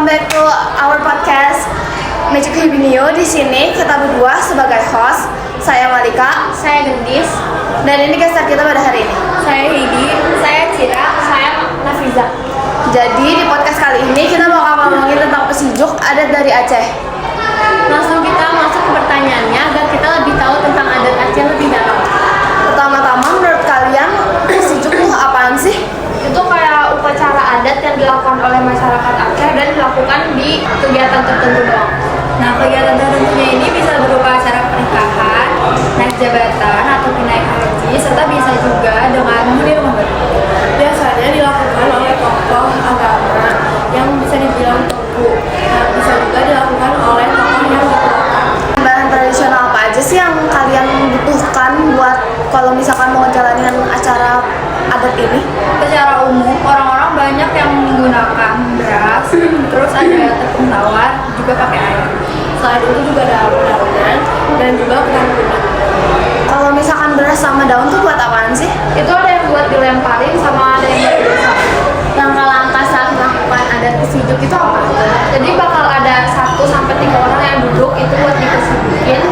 welcome back to our podcast Magic Hibinio. Di sini kita berdua sebagai host. Saya Malika, saya Gendis, dan ini guest kita pada hari ini. Saya Hidi, saya Cira, saya Nafiza. Jadi di podcast kali ini kita bakal ngomongin tentang pesijuk adat dari Aceh. Langsung kita masuk ke pertanyaannya agar kita lebih tahu tentang adat Aceh lebih dalam. Pertama-tama, menurut kalian pesijuk itu apaan sih? Itu kayak upacara adat yang dilakukan oleh masyarakat Aceh dan dilakukan di kegiatan tertentu doang. Nah, kegiatan tertentunya ini bisa berupa acara pernikahan, naik jabatan, atau naik haji, serta bisa juga dengan menghuni rumah baru. Biasanya dilakukan oleh tokoh agama yang bisa dibilang tokoh. Nah, bisa juga dilakukan oleh tokoh yang dituakan. Bahan tradisional apa aja sih yang kalian butuhkan buat kalau misalkan mau ngejalanin acara adat ini? Secara umum, orang-orang banyak yang menggunakan beras, terus ada tepung tawar, juga pakai air. Selain itu juga ada daun-daunan dan juga ketan kuning. Kalau misalkan beras sama daun tuh buat apaan sih? Itu ada yang buat dilemparin sama ada yang buat dimasak. Langkah-langkah saat melakukan adat pesijuk itu apa? Jadi bakal ada 1-3 orang yang duduk itu buat dipesijukin,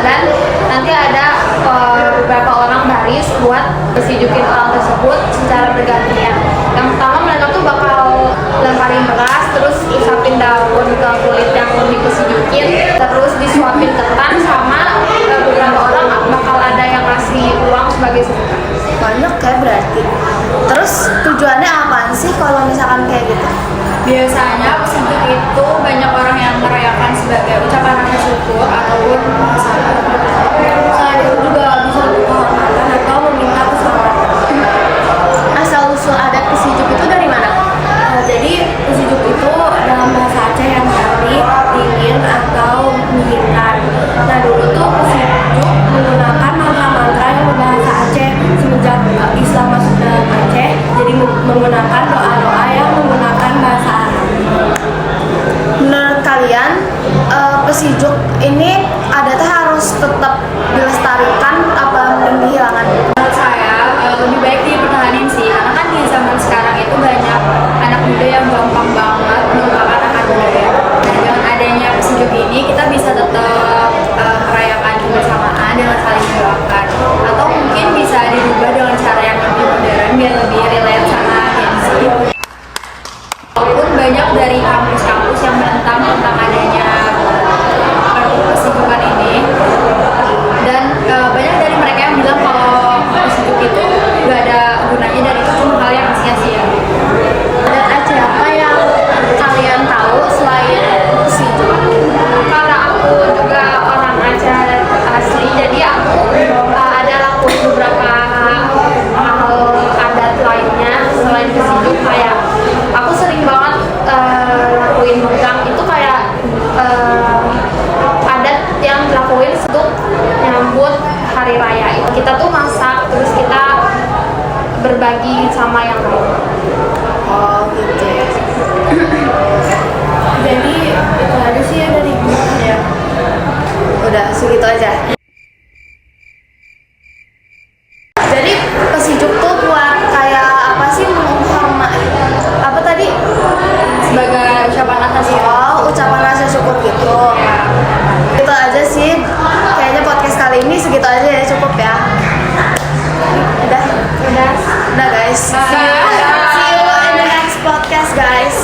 dan nanti ada beberapa orang baris buat pesijukin orang tersebut secara bergantian. Yang pertama mereka tuh bakal lemparin beras, terus usapin daun ke kulit yang dipesijukin, terus disuapin ketan, sama beberapa orang bakal ada yang ngasih uang sebagai sedekah. Banyak ya berarti. Terus tujuannya apaan sih kalau misalkan kayak gitu? Biasanya pesijuk itu banyak orang yang merayakan sebagai ucapan rasa syukur ataupun sabar. Selain itu juga bisa untuk kehormatan atau meminta keselamatan. Asal-usul adat pesijuk itu dari mana? Jadi pesijuk itu dalam bahasa Aceh yang berarti dingin atau menginginkan. Nah, dulu tuh pesijuk menggunakan mantra-mantra yang berbahasa Aceh. Semenjak Islam masuk dalam Aceh, jadi menggunakan doa-doa yang menggunakan bahasa Arab. Menurut kalian pesijuk ini adatnya harus tetap dilestarikan apa mending dihilangkan? Menurut saya lebih baik dipertahanin sih, karena kan di zaman sekarang itu banyak anak muda yang gampang banget melupakan akan budaya. Dan dengan adanya pesijuk ini kita bisa tetap merayakan kebersamaan dengan saling mendoakan, atau mungkin bisa dirubah dengan cara yang lebih modern biar lebih relate sama Gen Z. Walaupun banyak dari kampus-kampus yang menentang adanya pesijukan ini, dan banyak dari mereka yang bilang kalau pesijuk itu gak ada gunanya dan itu cuma hal yang sia-sia. Adat Aceh apa yang kalian tahu selain pesijuk? Karena aku juga orang Aceh asli, jadi aku ada lakuin beberapa hal adat lainnya selain pesijuk. Kayak aku sering banget lakuin megang, itu kayak adat yang dilakuin untuk nyambut hari raya. Kita tuh masak, terus kita berbagi sama yang lain. Oh gitu. Jadi itu aja sih ya dari gue ya. Udah segitu aja. Jadi pesijuk tuh buat kayak apa sih, menghormati apa tadi? Sebagai ucapan atas Oh, ucapan rasa syukur gitu. Itu aja sih. Kayaknya podcast kali ini segitu aja ya, cukup ya. Udah guys. See you in the next podcast guys.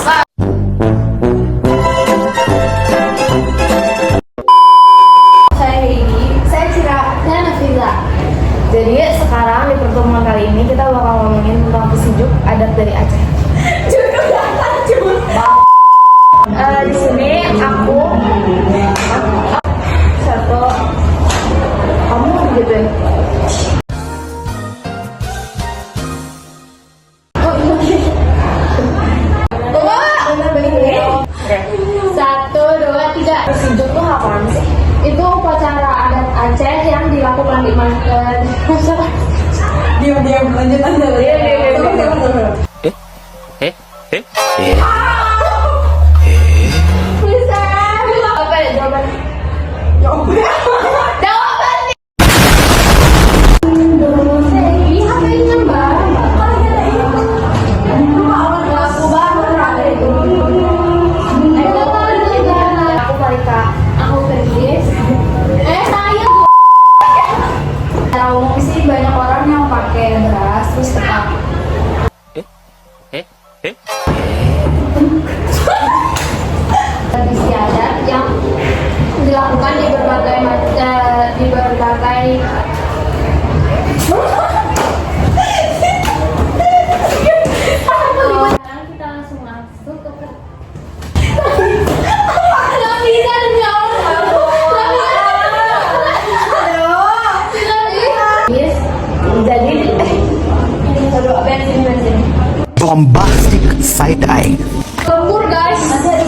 Saya Hidi, saya Cira, saya Nafiza. Jadi sekarang di pertemuan kali ini kita bakal ngomongin tentang pesijuk adat dari Aceh. Di sini aku satu, kamu gitu ya. Satu, dua, tiga. Pesijuk tuh apaan sih? Itu upacara adat Aceh yang dilakukan di masyarakat. Diam lanjut aja. Bisa. Apa ya jawabannya? Jawabannya. Apa ini mbak? Aku banget ada itu. tradisi adat yang dilakukan di berbagai sekarang kita langsung masuk ke nggak bisa demi Allah. Jadi Bombastic side eye. lembur guys.